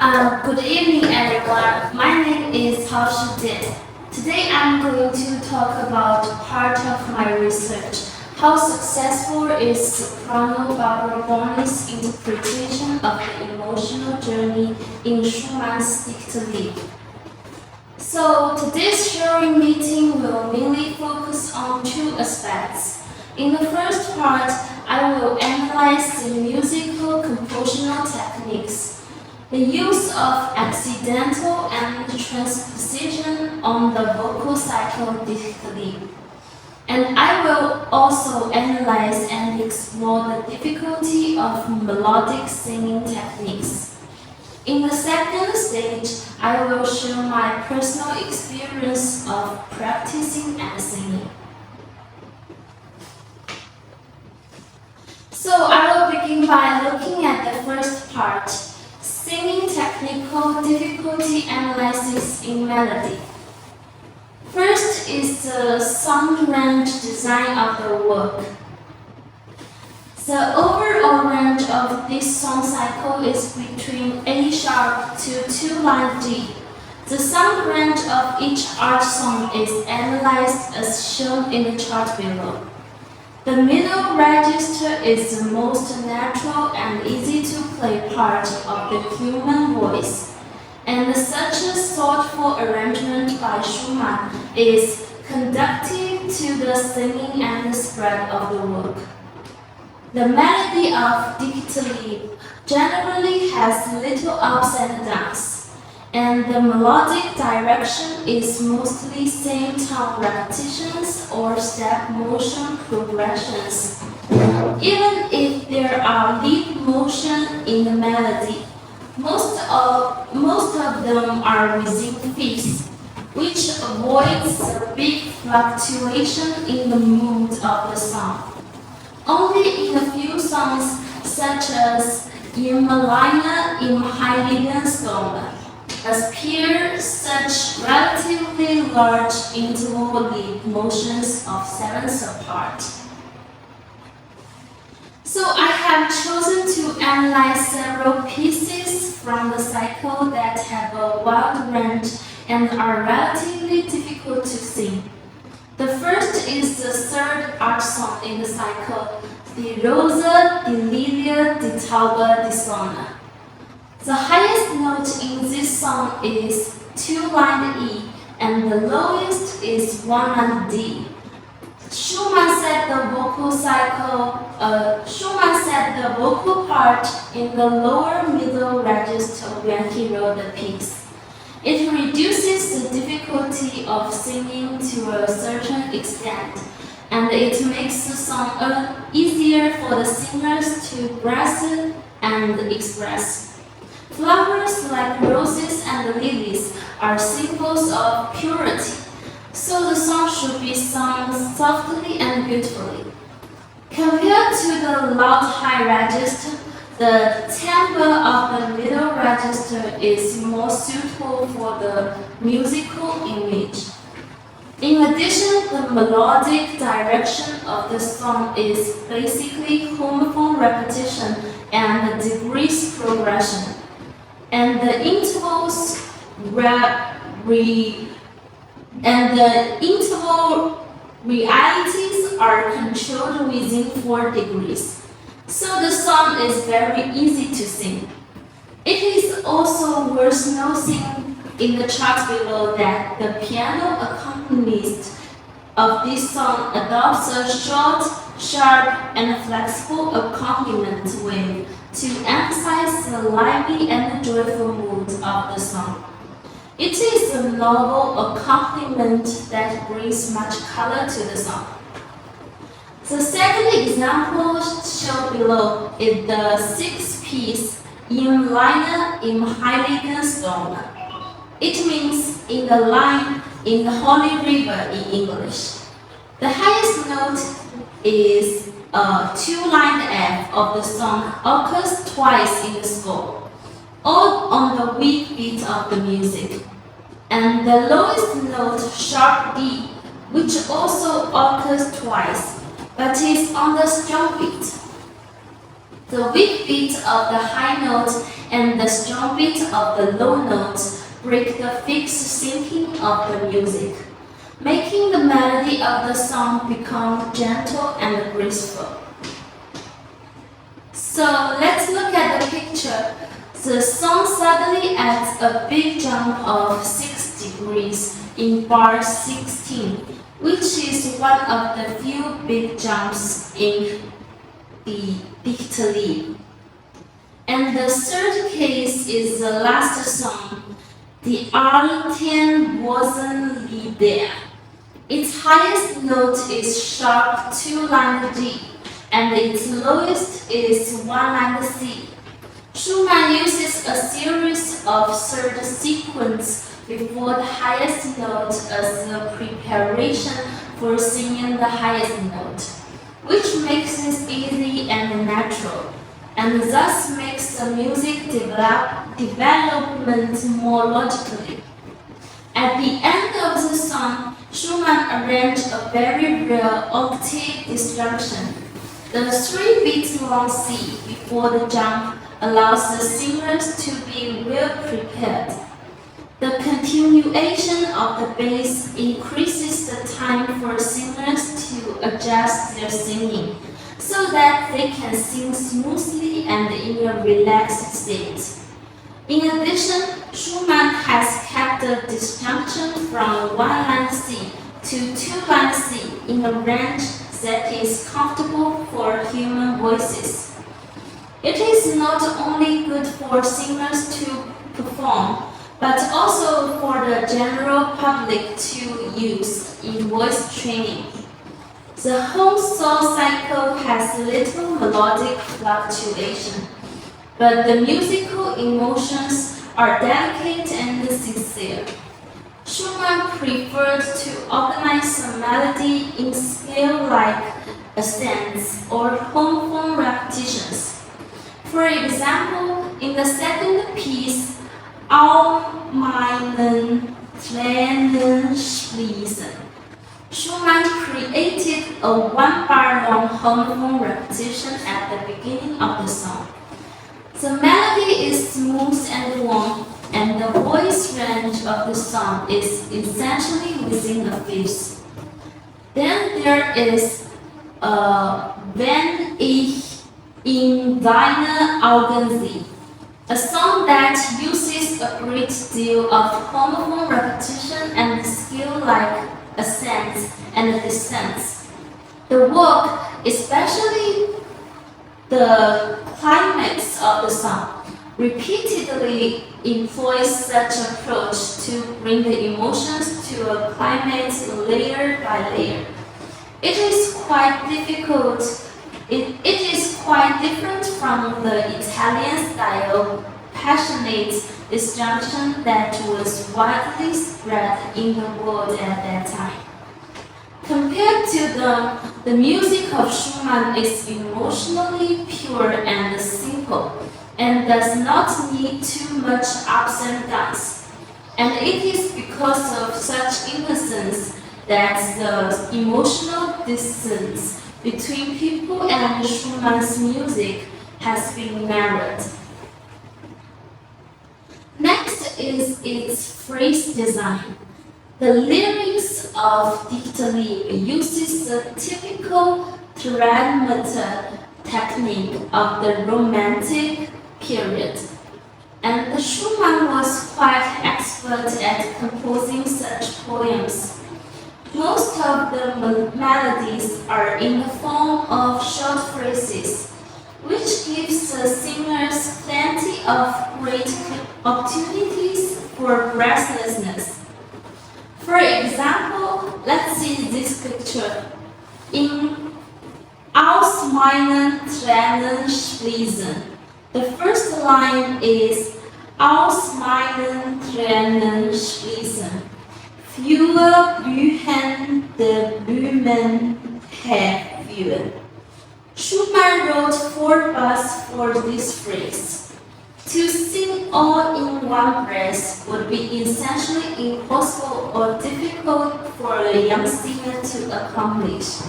Good evening, everyone. My name is CAO SHIJIE. Today I'm going to talk about part of my research, how successful is soprano Barbaroni's interpretation of the emotional journey in Schumann's Dictlied. So today's sharing meeting will mainly focus on two aspects. In the first part, I will analyze the musical compositional techniques, the use of accidental and transposition on the vocal cycle Dictlied. And I will also analyze and explore the difficulty of melodic singing techniques. In the second stage, I will share my personal experience of practicing and singing. So I will begin by looking at the first part, singing technical difficulty analysis in melody. First is the sound range design of the work. The overall range of this song cycle is between A sharp to 2-line G. The sound range of each art song is analyzed as shown in the chart below. The middle register is the most natural and easy to play part of the human voice, and such a thoughtful arrangement by Schumann is conducive to the singing and the spread of the work. The melody of Dictlied generally has little ups and downs, and the melodic direction is mostly same tone repetitions or step motion progressions. Even if there are lead motion in the melody, most of them are within fifths, which avoids a big fluctuation in the mood of the song. Only in a few songs, such as in Malina im Heiligenstone, appear such relatively large interval lead motions of sevenths apart. So I have chosen to analyze several pieces from the cycle that have a wide range and are relatively difficult to sing. The first is the third art song in the cycle, Die Rose, die Lilie, die Taube, die Sonne. The highest note in this song is 2-line E, and the lowest is 1-line D. Schumann set the vocal part in the lower middle register when he wrote the piece. It reduces the difficulty of singing to a certain extent, and it makes the song easier for the singers to grasp and express. Flowers like roses and lilies are symbols of purity, so the song should be sung softly and beautifully. Compared to the loud high register, the timbre of the middle register is more suitable for the musical image. In addition, the melodic direction of the song is basically homophone repetition and degrees progression, and the interval realities are controlled within 4 degrees, so the song is very easy to sing. It is also worth noting in the chart below that the piano accompanist of this song adopts a short, sharp, and flexible accompaniment wave to emphasize the lively and joyful mood of the song. It is a novel accompaniment that brings much color to the song. The second example shown below is the 6th piece, Im Line im Heiligenstone. It means in the line in the Holy River in English. The highest note is a 2-line F of the song occurs twice in the score, all on the weak beat of the music, and the lowest note, sharp D, which also occurs twice, but is on the strong beat. The weak beat of the high note and the strong beat of the low notes break the fixed syncing of the music, making the melody of the song become gentle and graceful. So let's look at the picture. The song suddenly adds a big jump of 6 degrees in bar 16, which is one of the few big jumps in the dictally. And the third case is the last song, the Artefact wasn't there. Its highest note is sharp 2-line D, and its lowest is 1-line C. Schumann uses a series of third sequence before the highest note as a preparation for singing the highest note, which makes it easy and natural, and thus makes the music development more logically. At the end of the song, Schumann arranged a very rare octave disjunction. The 3-beat long C before the jump allows the singers to be well prepared. The continuation of the bass increases the time for singers to adjust their singing, so that they can sing smoothly and in a relaxed state. In addition, Schumann has kept the disjunction from 1-line C to 2-line C in a range that is comfortable for human voices. It is not only good for singers to perform, but also for the general public to use in voice training. The whole song cycle has little melodic fluctuation, but the musical emotions are delicate and sincere. Schumann preferred to organize the melody in scale-like ascents or homophone repetitions. For example, in the second piece, Allgemeinen kleinen Schließen, Schumann created a 1-bar long homophone repetition at the beginning of the song. The melody is smooth and warm, and the voice range of the song is essentially within a fifth. Then there is Wenn ich in deine Augen sehe, a song that uses a great deal of homophone repetition and skill-like ascents and descents. The work, especially the climax of the song, repeatedly employs such approach to bring the emotions to a climax layer by layer. It is quite different from the Italian style passionate disjunction that was widely spread in the world at that time. Compared to the music of Schumann is emotionally pure and simple, and does not need too much ups and downs. And it is because of such innocence that the emotional distance between people and Schumann's music has been narrowed. Next is its phrase design. The lyrics of Dictally uses the typical trimeter technique of the Romantic period, and Schumann was quite expert at composing such poems. Most of the melodies are in the form of short phrases, which gives the singers plenty of great opportunities for breathlessness. For example, let's see this picture. In Allgemeinen kleinen Schließen, the first line is Allgemeinen kleinen Schließen. Viele blühende Blumen herführen. Schumann wrote 4 bars for this phrase. To sing all in one breath would be essentially impossible or difficult for a young singer to accomplish.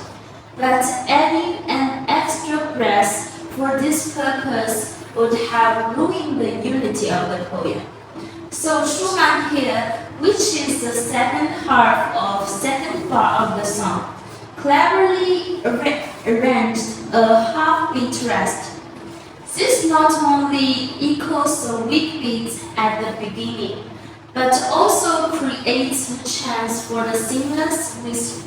But adding an extra breath for this purpose would have ruined the unity of the poem. So Schumann here, which is the second half of second part of the song, cleverly arranged a half-beat rest. This not only echoes the weak beat at the beginning, but also creates a chance for the singers with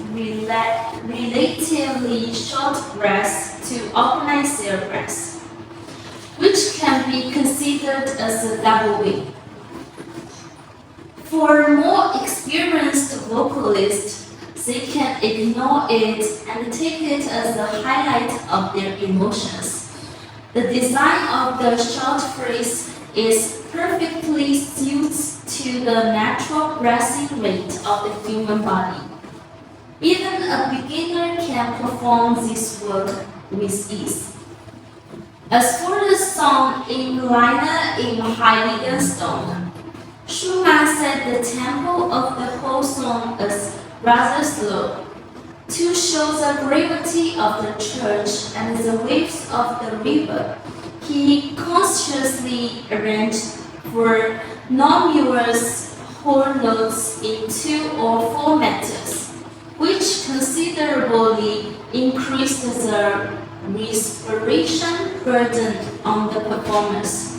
relatively short breaths to organize their breaths, which can be considered as a double win. For more experienced vocalists, they can ignore it and take it as the highlight of their emotions. The design of the short phrase is perfectly suited to the natural breathing rate of the human body. Even a beginner can perform this work with ease. As for the song In Liner in Heiligenstone, Schumann set the tempo of the whole song as rather slow, to show the gravity of the church and the waves of the river. He consciously arranged for non-numerous whole notes in 2 or 4 metres, which considerably increased the respiration burden on the performers.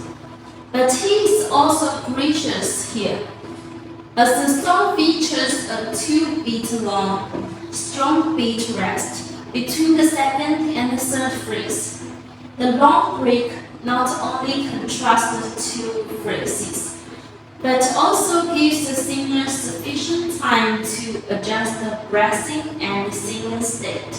But he is also gracious here, as the song features a 2-beat long, strong beat rest between the second and the third phrase. The long break not only contrasts the 2 phrases, but also gives the singer sufficient time to adjust the breathing and singing state.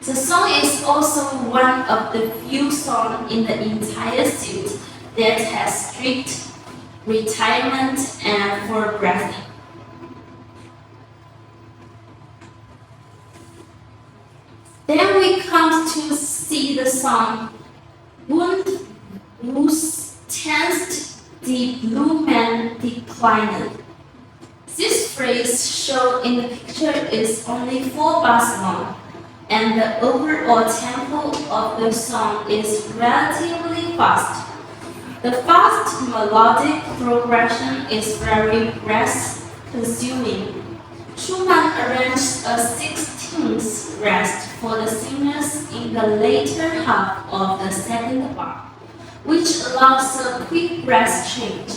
The song is also one of the few songs in the entire suite that has strict retirement and for breathing. Then we come to see the song Und muss tanzt die Blumen declinen. This phrase shown in the picture is only 4 bars long, and the overall tempo of the song is relatively fast. The fast melodic progression is very breath-consuming. Schumann arranged a 16th rest for the singers in the later half of the second bar, which allows a quick breath change.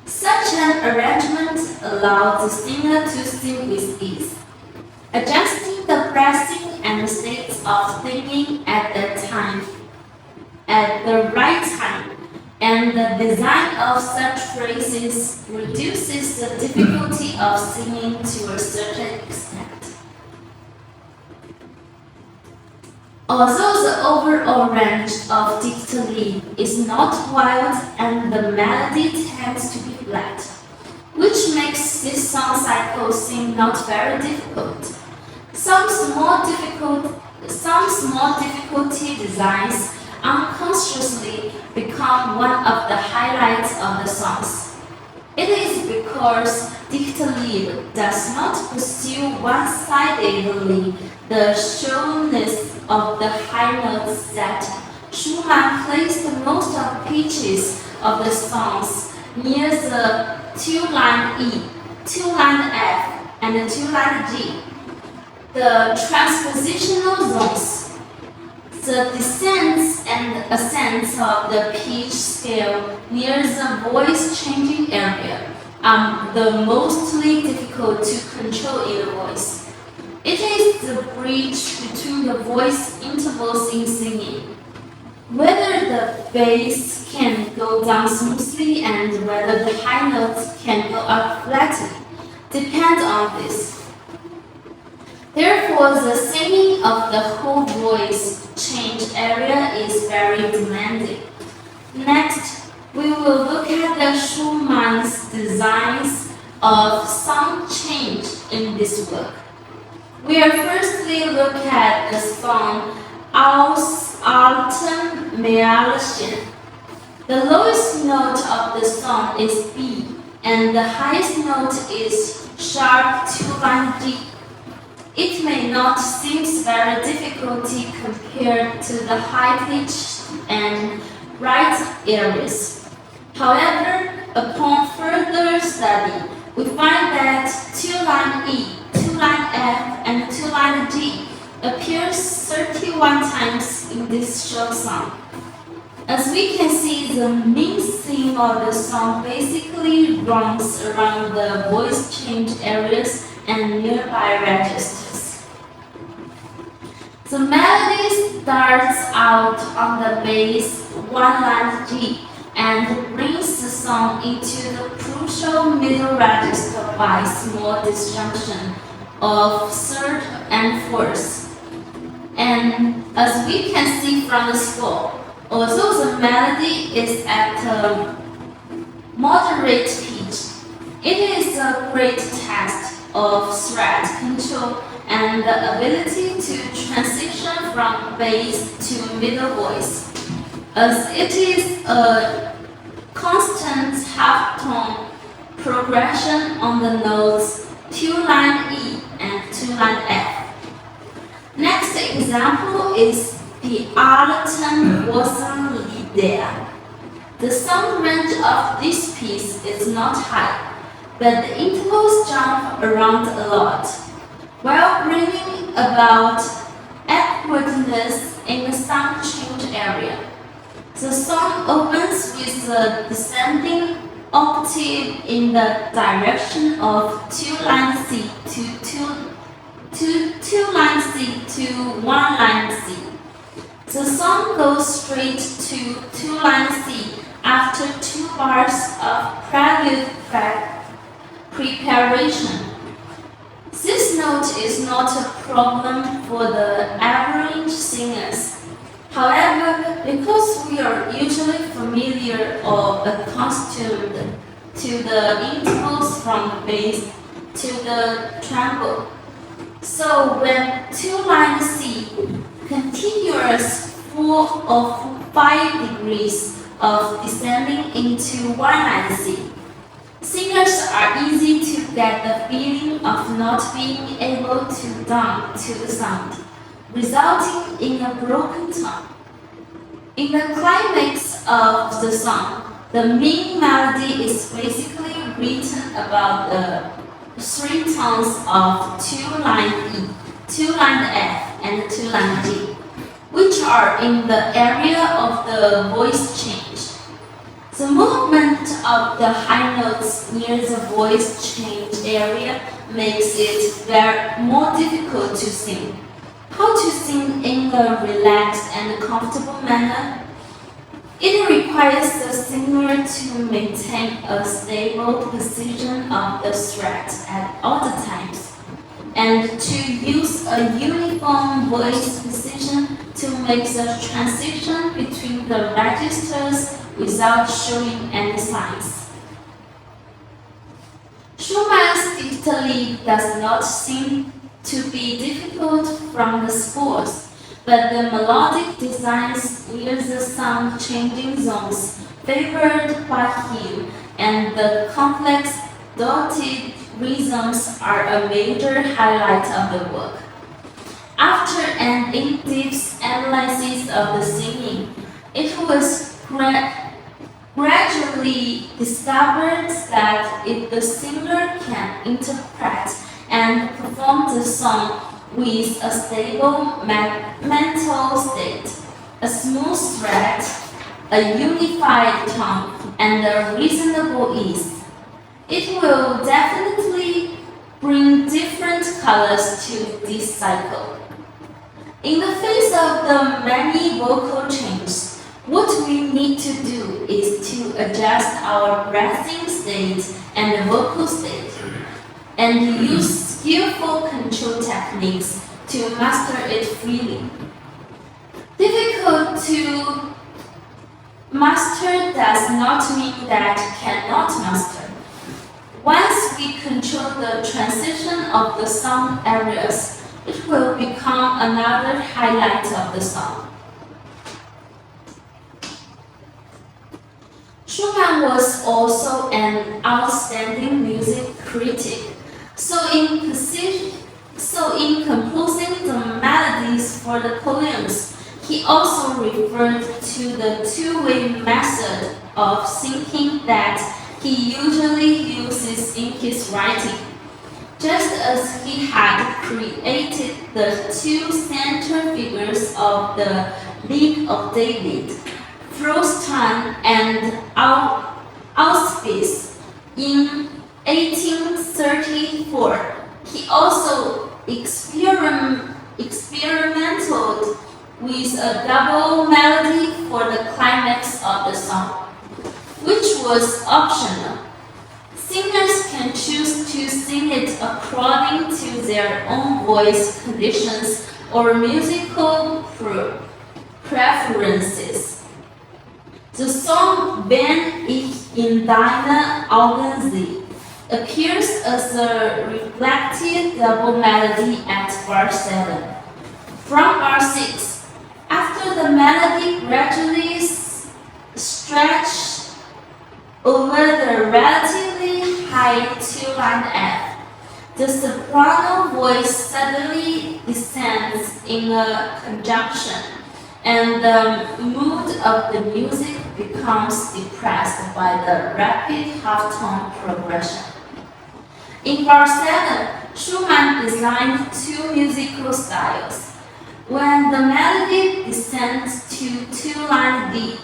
Such an arrangement allows the singer to sing with ease, adjusting the breathing and states of singing at the right time. And the design of such phrases reduces the difficulty of singing to a certain extent. Although the overall range of diphthongy is not wild and the melody tends to be flat, which makes this song cycle seem not very difficult. Some small difficulty designs unconsciously become one of the highlights of the songs. It is because diphthongy does not pursue one-sidedly the shallowness of the high notes that Schumann placed most of the pitches of the songs near the 2-line E, 2-line F, and the 2-line G, the transpositional zones. The descents and ascents of the pitch scale near the voice changing area are the mostly difficult to control in the voice. It is the bridge between the voice intervals in singing. Whether the bass can go down smoothly and whether the high notes can go up flatly depends on this. Therefore, the singing of the whole voice change area is very demanding. Next, we will look at the Schumann's designs of sound change in this work. We will firstly look at the song Aus altem Märchen. The lowest note of the song is B, and the highest note is sharp 2-line G. It may not seem very difficult compared to the high-pitched and right areas. However, upon further study, we find that 2-line E, 2-line F, and 2-line D appears 31 times in this short song. As we can see, the main theme of the song basically runs around the voice change areas and nearby registers. The melody starts out on the bass 1-line G and brings the song into the crucial middle register by small disjunction of third and fourth. And as we can see from the score, although the melody is at a moderate pitch, it is a great test of thread control and the ability to transition from bass to middle voice, as it is a constant half-tone progression on the notes 2-line E and 2-line F. Next example is the Artefact wasn't there. The sound range of this piece is not high, but the intervals jump around a lot, while bringing about awkwardness in the sound change area. The song opens with a descending octave in the direction of 2-line C to 2-line C to 1-line C. The song goes straight to 2-line C after 2 bars of prelude preparation. This note is not a problem for the average singers. However, because we are usually familiar or accustomed to the intervals from the bass to the treble, so when 2-line C continuous 4 or 5 degrees of descending into 1-line C, singers are easy to get the feeling of not being able to down to the sound, resulting in a broken tone. In the climax of the song, the main melody is basically written about the 3 tones of 2-line E, 2-line F, and 2-line G, which are in the area of the voice change. The movement of the high notes near the voice change area makes it very more difficult to sing. How to sing in a relaxed and comfortable manner? It requires the singer to maintain a stable position of the thread at all the times, and to use a uniform voice position to make the transition between the registers without showing any signs. Schumann's dictate does not seem to be difficult from the scores, but the melodic designs near the sound changing zones favored by him and the complex dotted rhythms are a major highlight of the work. After an in-depth analysis of the singing, it was gradually discovered that if the singer can interpret and perform the song with a stable mental state, a smooth thread, a unified tone, and a reasonable ease, it will definitely bring different colors to this cycle. In the face of the many vocal changes, what we need to do is to adjust our breathing state and vocal state, and use skillful control techniques to master it freely. Difficult to master does not mean that cannot master. Once we control the transition of the sound areas, it will become another highlight of the song. Schumann was also an outstanding music critic, so in composing the melodies for the poems, he also referred to the two-way method of thinking that he usually uses in his writing. Just as he had created the two center figures of the League of David, Frostan and Auspice, in 1834, he also experimented with a double melody for the climax of the song, which was optional. Singers can choose to sing it according to their own voice conditions or musical preferences. The song "Wenn ich in deine Augen sehe" appears as a reflective double melody at bar 7. From bar 6, after the melody gradually stretches over the relatively high two-line F, the soprano voice suddenly descends in a conjunction, and the mood of the music becomes depressed by the rapid half-tone progression. In bar 7, Schumann designed two musical styles. When the melody descends to two-line D,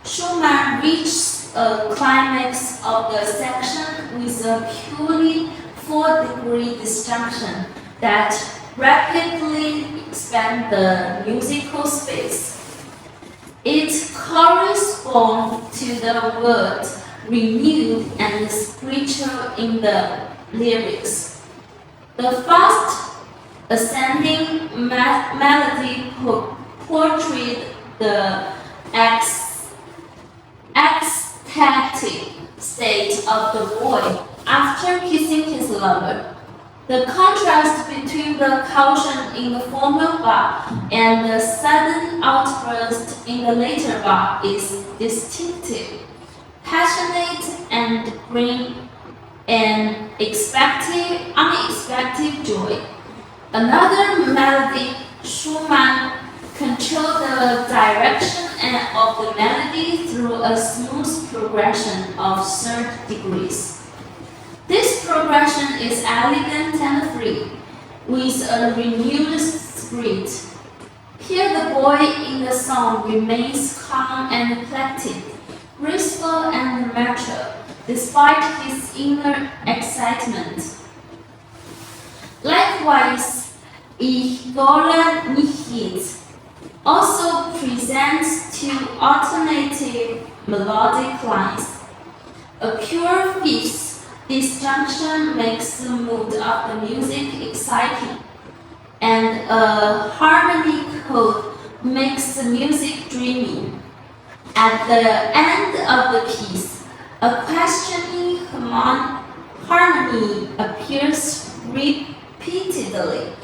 Schumann reaches a climax of the section with a purely 4-degree disjunction that rapidly expands the musical space. It corresponds to the word renewed and spiritual in the lyrics. The fast ascending melody portrayed the ecstatic state of the boy after kissing his lover. The contrast between the caution in the former bar and the sudden outburst in the later bar is distinctive, passionate, and bring an unexpected joy. Another melody, Schumann controlled the direction of the melody through a smooth progression of third degrees. This progression is elegant and free, with a renewed spirit. Here the boy in the song remains calm and collected, graceful and mature, despite his inner excitement. Likewise, Ich wolle nicht also presents two alternative melodic lines. A pure fifth disjunction makes the mood of the music exciting, and a harmonic chord makes the music dreamy. At the end of the piece, a questioning harmony appears repeatedly,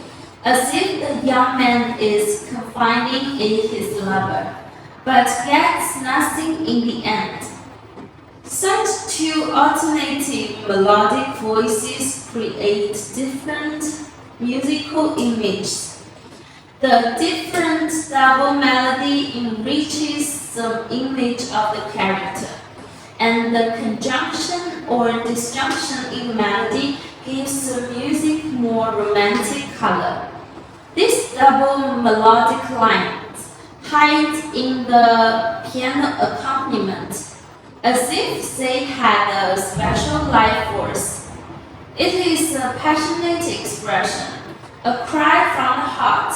as if the young man is confiding in his lover, but gets nothing in the end. Such two alternative melodic voices create different musical images. The different double melody enriches the image of the character, and the conjunction or disjunction in melody gives the music more romantic color. These double melodic lines hide in the piano accompaniment, as if they had a special life force. It is a passionate expression, a cry from the heart,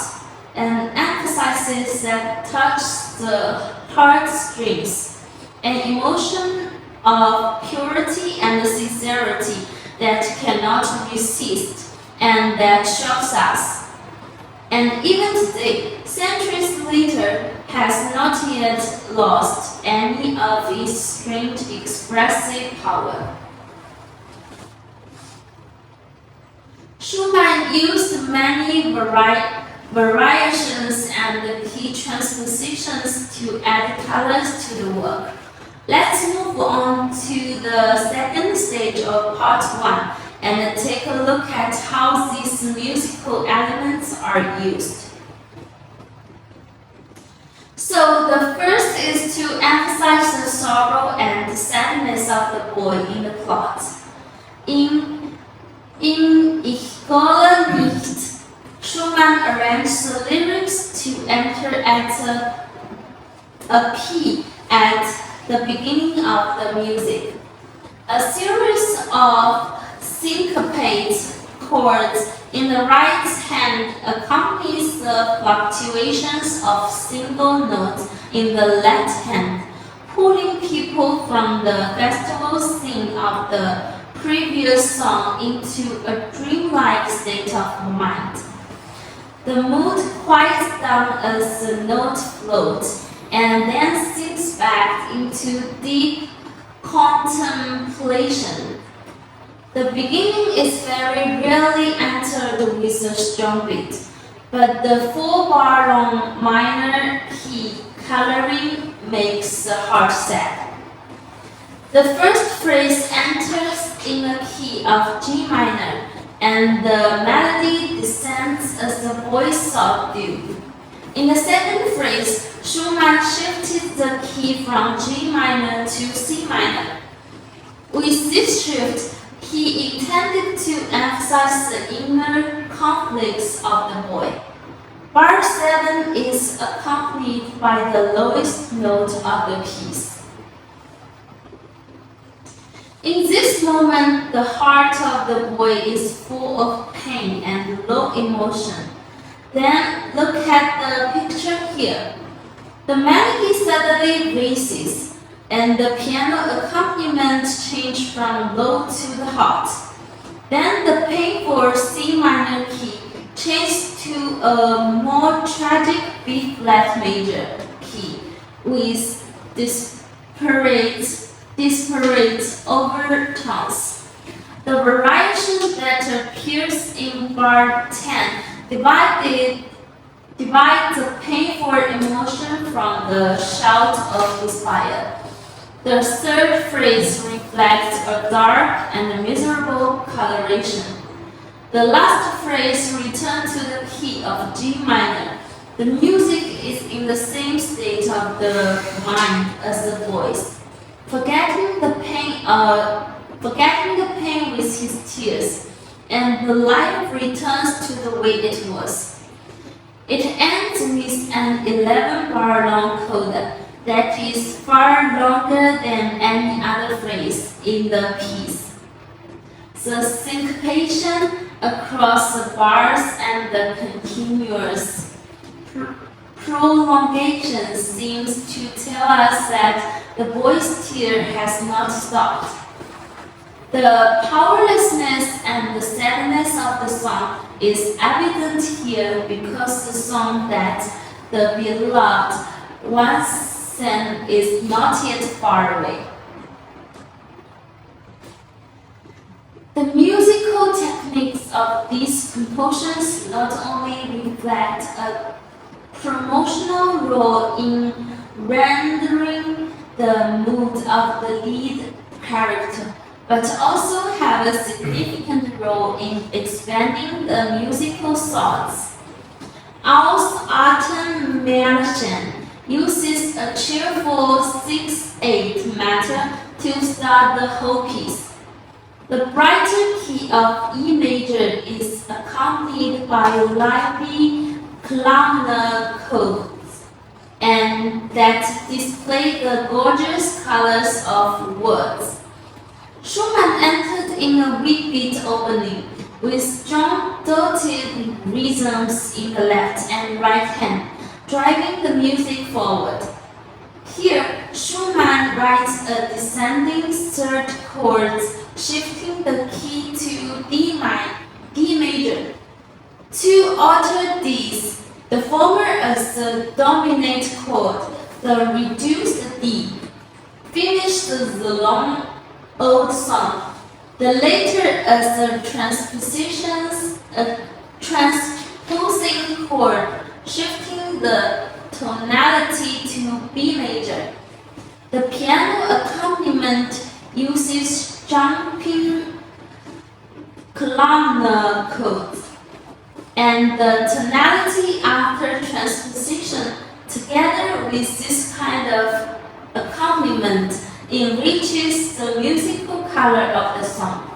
and emphasizes that touch the heartstrings, an emotion of purity and sincerity that cannot resist and that shocks us. And even today, centuries later, has not yet lost any of its strange expressive power. Schumann used many variations and key transpositions to add colors to the work. Let's move on to the second stage of part 1 and take a look at how these musical elements are used. So the first is to emphasize the sorrow and sadness of the boy in the plot. Ich gehe nicht. Schumann arranged the lyrics to enter at a P at the beginning of the music. A series of syncopate chords in the right hand accompanies the fluctuations of single notes in the left hand, pulling people from the festival scene of the previous song into a dreamlike state of mind. The mood quiets down as the note floats and then sinks back into deep contemplation. The beginning is very rarely entered with a strong beat, but the 4-bar long minor key coloring makes the heart sad. The first phrase enters in a key of G minor, and the melody descends as the voice subdued. In the second phrase, Schumann shifted the key from G minor to C minor. With this shift, he intended to emphasize the inner conflicts of the boy. Bar 7 is accompanied by the lowest note of the piece. In this moment, the heart of the boy is full of pain and low emotion. Then look at the picture here. The melody suddenly raises, and the piano accompaniment changes from low to the hot. Then the painful C minor key changes to a more tragic B flat major key with disparate overtones. The variation that appears in bar 10 divide the painful emotion from the shout of despair. The third phrase reflects a dark and miserable coloration. The last phrase returns to the key of G minor. The music is in the same state of the mind as the voice, forgetting the pain with his tears, and the life returns to the way it was. It ends with an 11-bar long coda that is far longer than any other phrase in the piece. The syncopation across the bars and the continuous prolongation seems to tell us that the boy's tear has not stopped. The powerlessness and the sadness of the song is evident here because the song that the beloved once sang is not yet far away. The musical techniques of these compositions not only reflect a promotional role in rendering the mood of the lead character, but also have a significant role in expanding the musical thoughts. Aus Atemmärchen uses a cheerful 6/8 meter to start the whole piece. The brighter key of E major is accompanied by lively columnar chords, and that display the gorgeous colors of words. Schumann entered in a repeat opening with strong dotted rhythms in the left and right hand, driving the music forward. Here, Schumann writes a descending third chord, shifting the key to D major. To alter these, the former as the dominant chord, the reduced D, finished the long old song. The later as the transposing chord, shifting the tonality to B major. The piano accompaniment uses jumping columnar chords, and the tonality after transposition together with this kind of accompaniment, enriches the musical color of the song.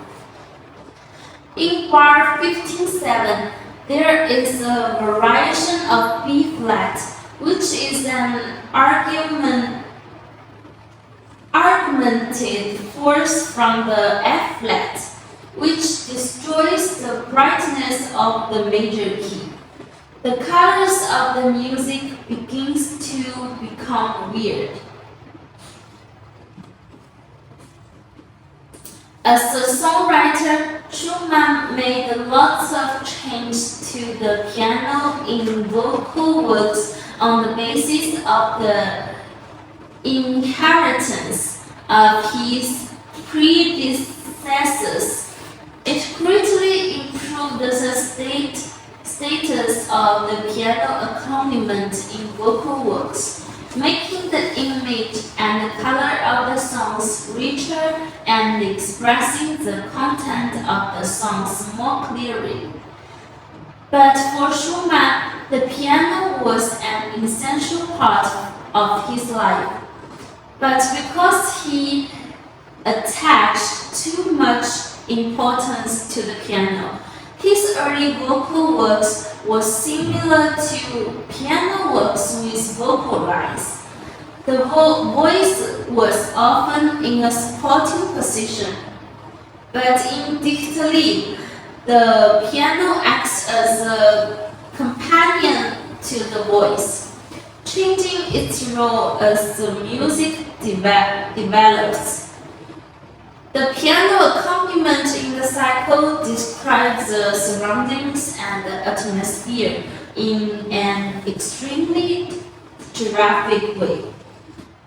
In bar 15-7, there is a variation of B flat, which is an augmented force from the F flat, which destroys the brightness of the major key. The colors of the music begins to become weird. As a songwriter, Schumann made lots of changes to the piano in vocal works on the basis of the inheritance of his predecessors. It greatly improved the status of the piano accompaniment in vocal works, making the image and the color of the songs richer and expressing the content of the songs more clearly. But for Schumann, the piano was an essential part of his life. But because he attached too much importance to the piano, his early vocal works were similar to piano works with vocal lines. The voice was often in a supporting position, but in dictally, the piano acts as a companion to the voice, changing its role as the music develops. The piano accompaniment in the cycle describes the surroundings and the atmosphere in an extremely graphic way,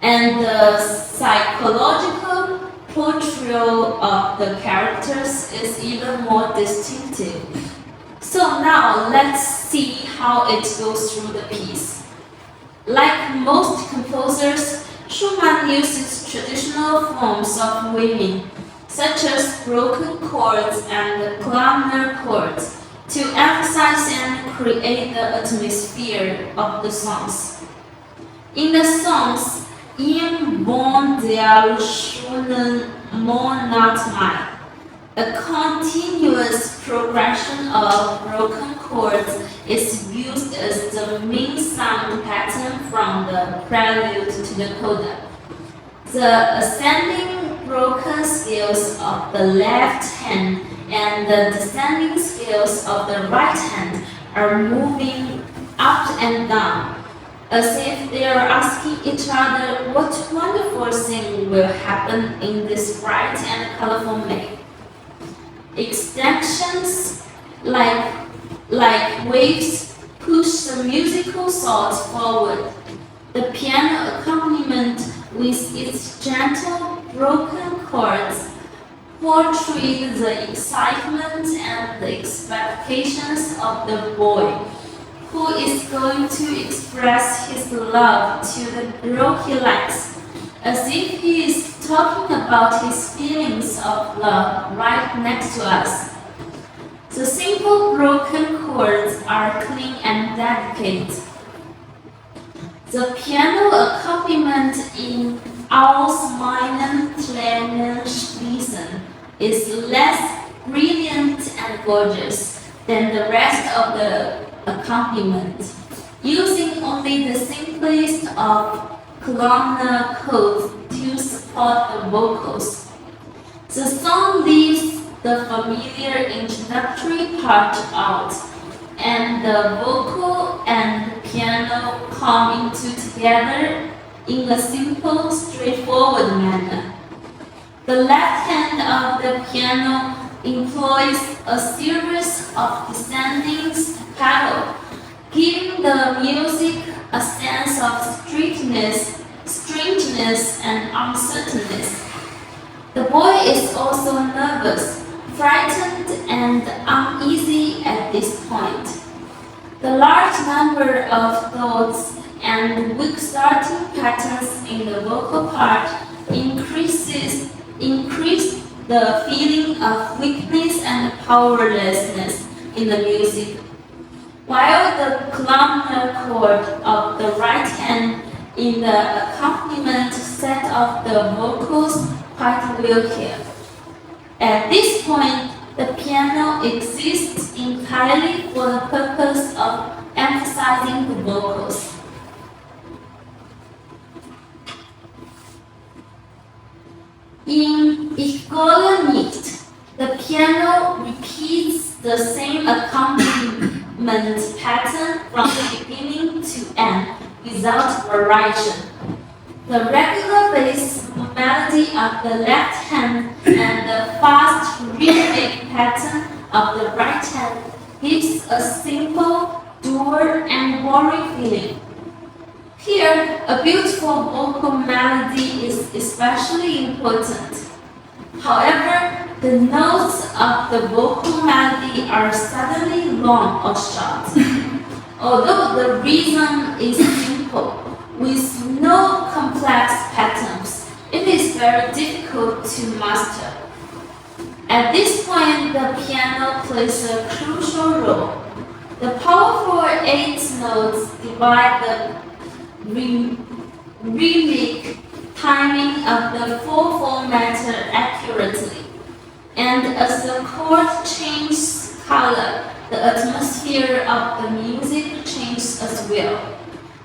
and the psychological portrayal of the characters is even more distinctive. So now let's see how it goes through the piece. Like most composers, Schumann uses traditional forms of weaving, such as broken chords and columnar chords, to emphasize and create the atmosphere of the songs. In the songs, Im Bon der schönen Monatmai, a continuous progression of broken chords is used as the main sound pattern from the prelude to the coda. The ascending broken scales of the left hand and the descending scales of the right hand are moving up and down, as if they are asking each other what wonderful thing will happen in this bright and colorful May. Extensions like waves push the musical thought forward. The piano accompaniment with its gentle broken chords portrays the excitement and the expectations of the boy who is going to express his love to the girl he likes, as if he is talking about his feelings of love right next to us. The simple broken chords are clean and delicate. The piano accompaniment in Aus meinen kleinen Schließen is less brilliant and gorgeous than the rest of the accompaniment, using only the simplest of columnar chords to support the vocals. The song leaves the familiar introductory part out, and the vocal and piano come into together in a simple, straightforward manner. The left hand of the piano employs a series of descending staccato, giving the music a sense of strangeness and uncertainness. The boy is also nervous, frightened, and uneasy at this point. The large number of thoughts and weak starting patterns in the vocal part increase the feeling of weakness and powerlessness in the music. while the columnar chord of the right hand in the accompaniment set of the vocals quite will hear. At this point, the piano exists entirely for the purpose of emphasizing the vocals. In Ich gehe nicht, the piano repeats the same accompaniment pattern from the beginning to end without variation. The regular bass melody of the left hand and the fast rhythmic pattern of the right hand gives a simple, dual, and boring feeling. Here, a beautiful vocal melody is especially important. However, the notes of the vocal melody are suddenly long or short. Although the rhythm is simple, with no complex patterns, it is very difficult to master. At this point, the piano plays a crucial role. The powerful 8 notes divide the rhythmic timing of the 4/4 meter accurately, and as the chord changes color, the atmosphere of the music changes as well.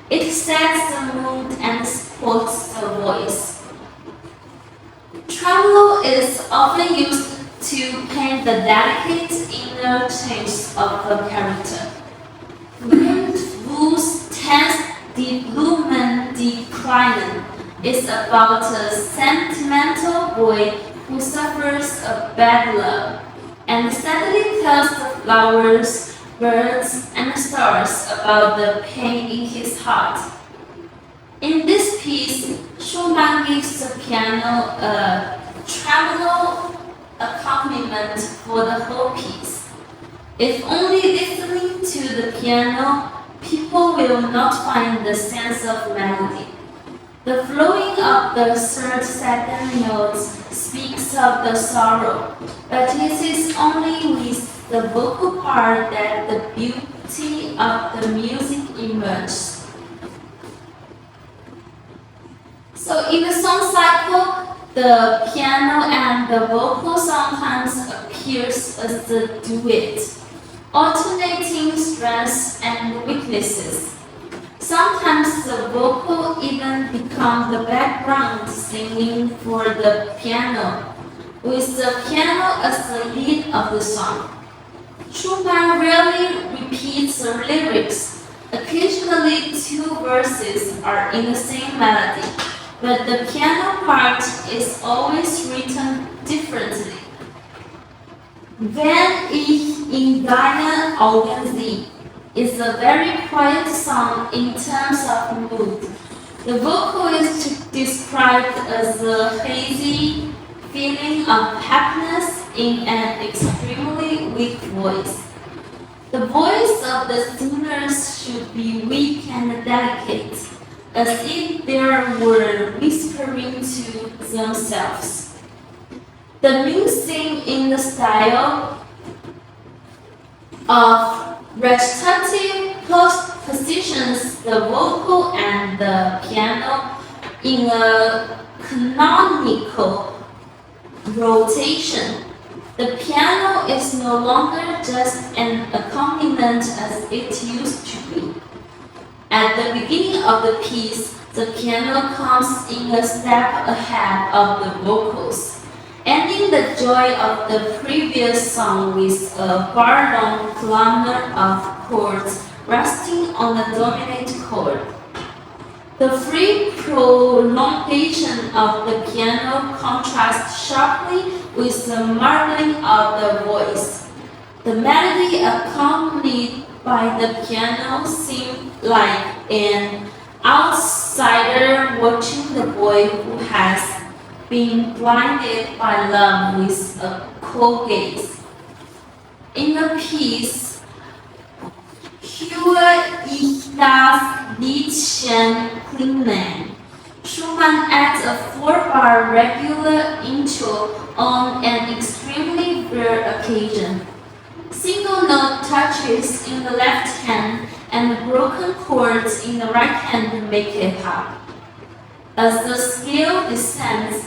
It sets the mood and supports the voice. Tremolo is often used to paint the delicate inner changes of a character. Fluent Blues tense Die Blumen declinen is about a sentimental boy who suffers a bad love and sadly tells the flowers, birds, and stars about the pain in his heart. In this piece, Schumann gives the piano a tremolo accompaniment for the whole piece. If only listening to the piano, people will not find the sense of melody. The flowing of the third, second notes speaks of the sorrow, but it is only with the vocal part that the beauty of the music emerges. So in the song cycle, the piano and the vocal sometimes appears as a duet, alternating strengths and weaknesses. Sometimes the vocal even becomes the background singing for the piano, with the piano as the lead of the song. Schumann rarely repeats the lyrics. Occasionally 2 verses are in the same melody, but the piano part is always written differently. Wenn ich in deine Augen sehe is a very quiet song in terms of mood. The vocal is described as a hazy feeling of happiness in an extremely weak voice. The voice of the singers should be weak and delicate, as if they were whispering to themselves. The music in the style of recitative positions the vocal and the piano in a canonical rotation. The piano is no longer just an accompaniment as it used to be. At the beginning of the piece, the piano comes in a step ahead of the vocals, ending the joy of the previous song with a bar-long columnar of chords resting on the dominant chord. The free prolongation of the piano contrasts sharply with the marbling of the voice. The melody accompanied by the piano seems like an outsider watching the boy who has been blinded by love with a cold gaze. In the piece, Höre ich das Liedchen klingen, Schumann adds a 4-bar regular intro on an extremely rare occasion. Single note piano touches in the left hand and broken chords in the right hand make it up. As the scale descends,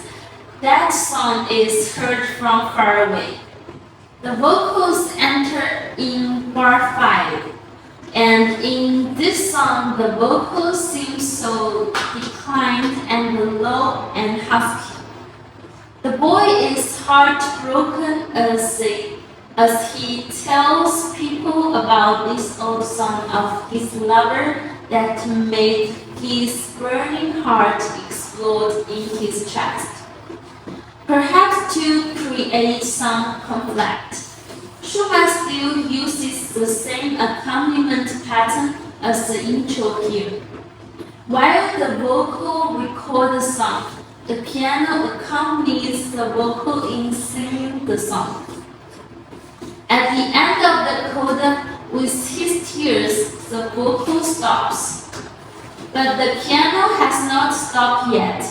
that song is heard from far away. The vocals enter in bar 5, and in this song the vocals seem so declined and low and husky. The boy is heartbroken as he tells people about this old song of his lover that made his burning heart explode in his chest. Perhaps to create some conflict, Schumann still uses the same accompaniment pattern as the intro here. While the vocal records the song, the piano accompanies the vocal in singing the song. At the end of the coda, with his tears, the vocal stops. But the piano has not stopped yet.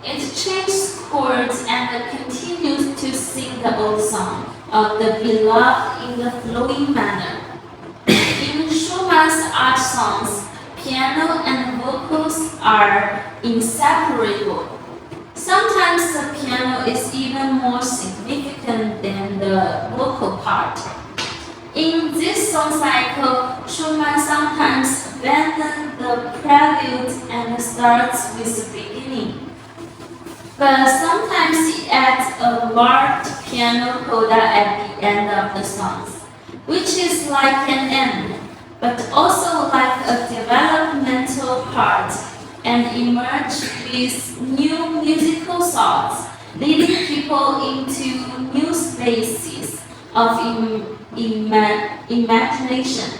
It changes chords and continues to sing the old song of the beloved in the flowing manner. In Schumann's art songs, piano and vocals are inseparable. Sometimes the piano is even more significant than the vocal part. In this song cycle, Schumann sometimes abandons the prelude and starts with the beginning. But sometimes he adds a marked piano coda at the end of the songs, which is like an end, but also like a developmental part, and emerge with new musical thoughts, leading people into new spaces of imagination.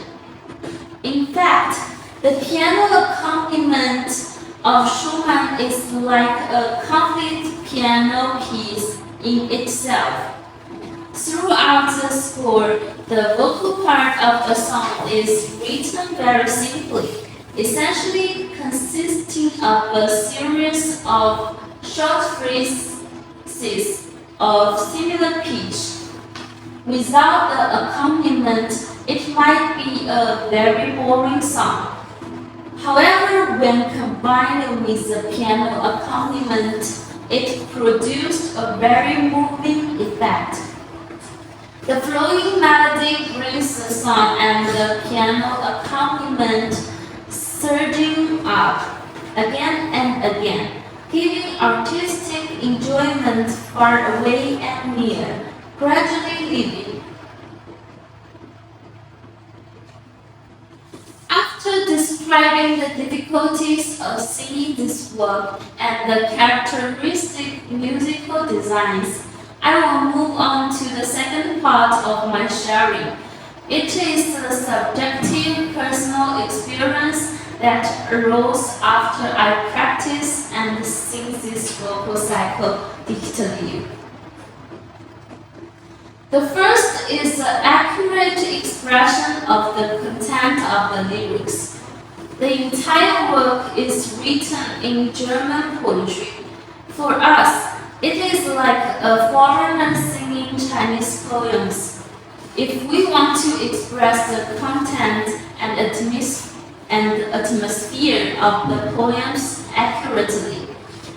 In fact, the piano accompaniment of Schumann is like a complete piano piece in itself. Throughout the score, the vocal part of the song is written very simply, essentially consisting of a series of short phrases of similar pitch. Without the accompaniment, it might be a very boring song. However, when combined with the piano accompaniment, it produced a very moving effect. The flowing melody brings the song and the piano accompaniment surging up again and again, giving artistic enjoyment far away and near, gradually leaving. After describing the difficulties of singing this work and the characteristic musical designs, I will move on to the second part of my sharing. It is the subjective personal experience that arose after I practiced and sing this vocal cycle digitally. The first is the accurate expression of the content of the lyrics. The entire work is written in German poetry. For us, it is like a foreigner singing Chinese poems. If we want to express the content and atmosphere of the poems accurately,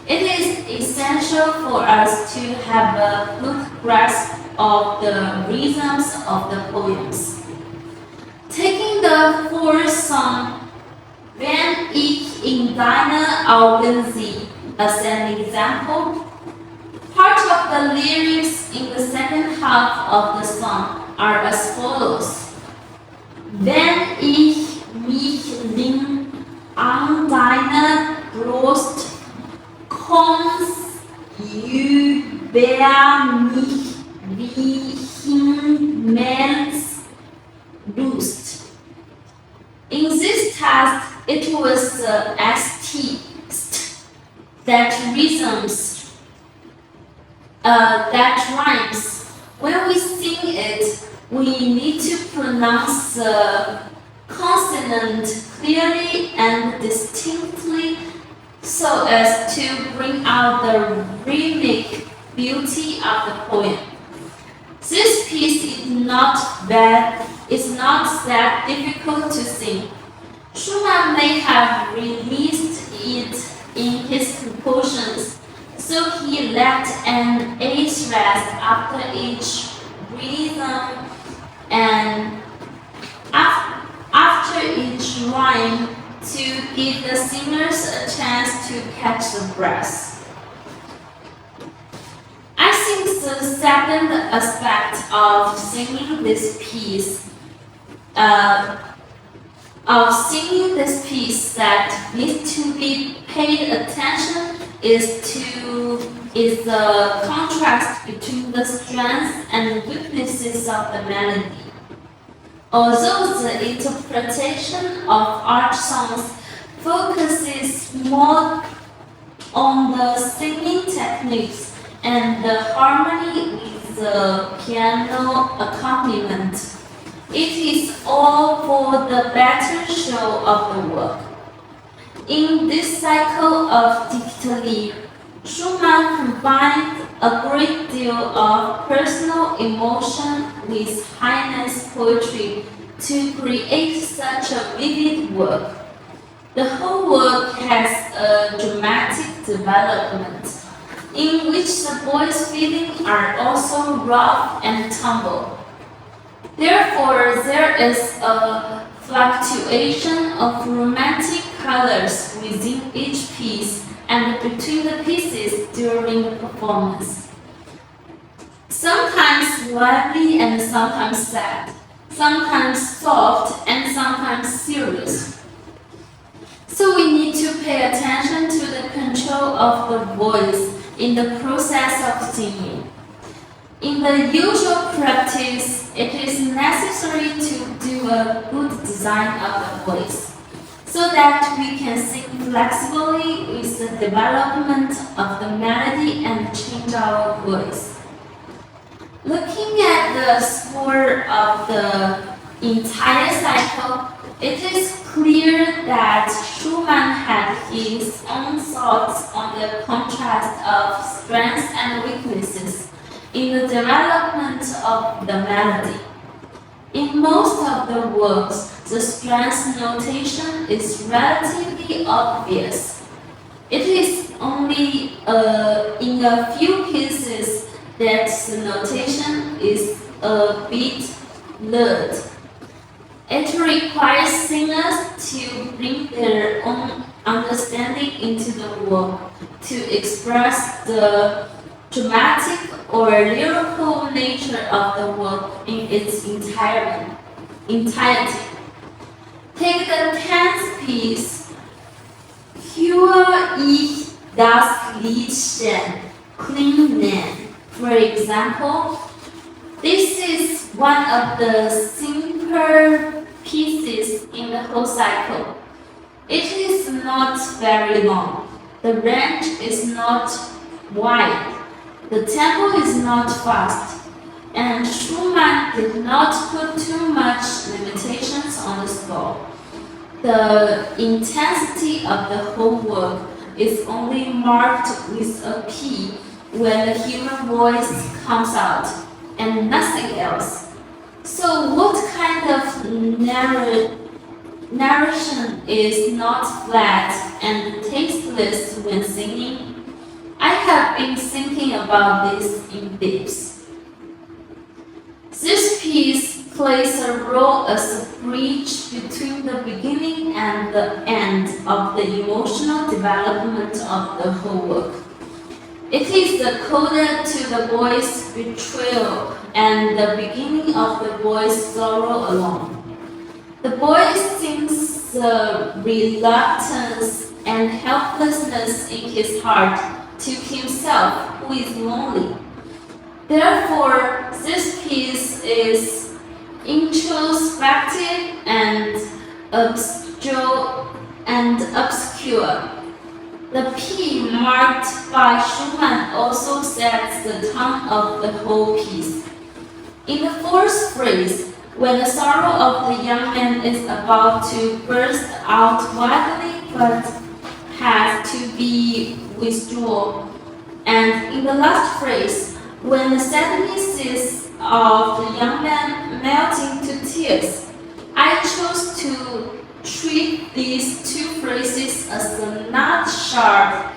it is essential for us to have a good grasp of the rhythms of the poems. Taking the fourth song, Wenn ich in deine Augen sehe, as an example, part of the lyrics in the second half of the song are as follows. Wenn ich mich an deine Brust, kommst über mich wie Himmels Lust. In this task, it was the ST that rhythms, that rhymes. When we sing it, we need to pronounce the consonant clearly and distinctly so as to bring out the rhythmic beauty of the poem. This piece is not bad is not that difficult to sing. Schumann may have released it in his compositions, so he left an eighth rest after each rhythm and after each rhyme to give the singers a chance to catch the breath. I think the second aspect of singing this piece that needs to be paid attention is the contrast between the strengths and weaknesses of the melody. Although the interpretation of art songs focuses more on the singing techniques and the harmony with the piano accompaniment, it is all for the better show of the work. In this cycle of Dichterlied, Schumann combined a great deal of personal emotion with highness poetry to create such a vivid work. The whole work has a dramatic development, in which the boys' feelings are also rough and tumble. Therefore, there is a fluctuation of romantic colors within each piece and between the pieces during the performance. Sometimes lively and sometimes sad, sometimes soft and sometimes serious. So we need to pay attention to the control of the voice in the process of singing. In the usual practice, it is necessary to do a good design of the voice, so that we can sing flexibly with the development of the melody and change our voice. Looking at the score of the entire cycle, it is clear that Schumann had his own thoughts on the contrast of strengths and weaknesses in the development of the melody. In most of the works, the strength notation is relatively obvious. It is only in a few pieces that the notation is a bit blurred. It requires singers to bring their own understanding into the work to express the dramatic or lyrical nature of the work in its entirety. Take the 10th piece, Höre ich das Liedchen klingen, for example. This is one of the simpler pieces in the whole cycle. It is not very long. The range is not wide. The tempo is not fast. And Schumann did not put too much limitations on the score. The intensity of the whole work is only marked with a P when the human voice comes out, and nothing else. So what kind of narration is not flat and tasteless when singing? I have been thinking about this in depth. This piece plays a role as a bridge between the beginning and the end of the emotional development of the whole work. It is the coda to the boy's betrayal and the beginning of the boy's sorrow alone. The boy sings the reluctance and helplessness in his heart to himself who is lonely. Therefore, this piece is introspective and obscure. The P marked by Schumann also sets the tone of the whole piece. In the fourth phrase, when the sorrow of the young man is about to burst out wildly but has to be withdrawn, and in the last phrase, when the sadness of the young man melt into tears. I chose to treat these two phrases as a not sharp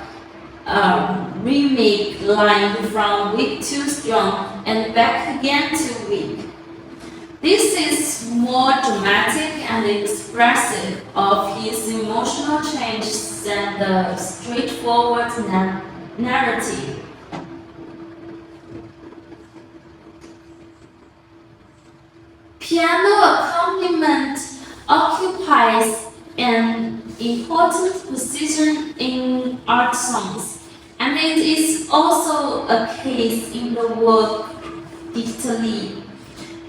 rhythmic line from weak to strong and back again to weak. This is more dramatic and expressive of his emotional changes than the straightforward narrative. Piano accompaniment occupies an important position in art songs, and it is also a case in the work digitally.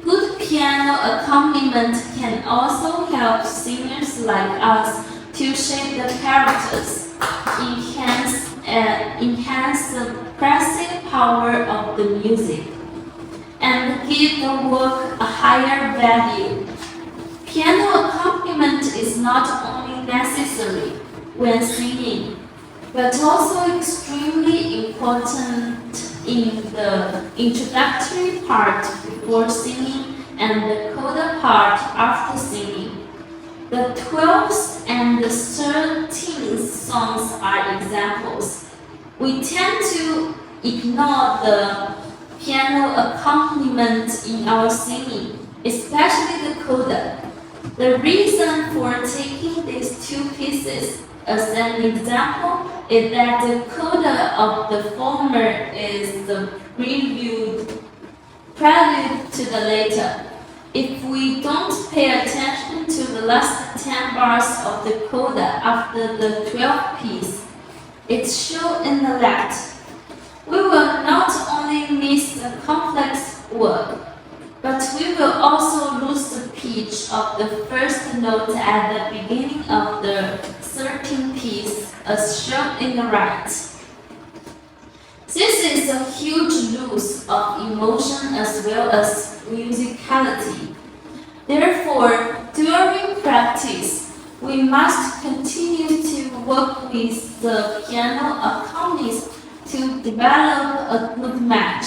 Good piano accompaniment can also help singers like us to shape the characters, enhance the impressive power of the music, and give the work a higher value. Piano accompaniment is not only necessary when singing, but also extremely important in the introductory part before singing and the coda part after singing. The 12th and the 13th songs are examples. We tend to ignore the piano accompaniment in our singing, especially the coda. The reason for taking these two pieces as an example is that the coda of the former is the prelude to the later. If we don't pay attention to the last 10 bars of the coda after the 12th piece, it's shown in the left. We will not only miss the complex work, but we will also lose the pitch of the first note at the beginning of the 13th piece, as shown in the right. This is a huge loss of emotion as well as musicality. Therefore, during practice, we must continue to work with the piano accompanist to develop a good match.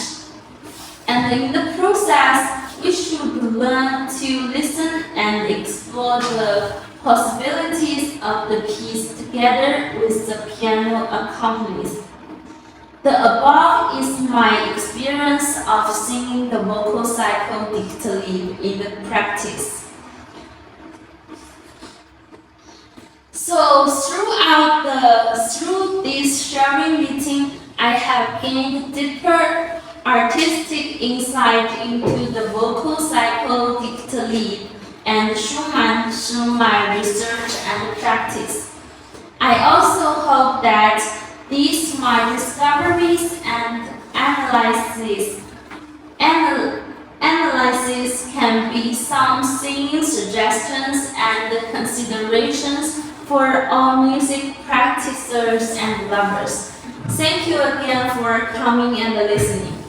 And in the process, we should learn to listen and explore the possibilities of the piece together with the piano accompanist. The above is my experience of singing the vocal cycle digitally in the practice. So through this sharing meeting, I have gained deeper artistic insight into the vocal cycle digitally and Schumann through my research and practice. I also hope that these my discoveries and analysis can be some singing suggestions and considerations for all music practitioners and lovers. Thank you again for coming and listening.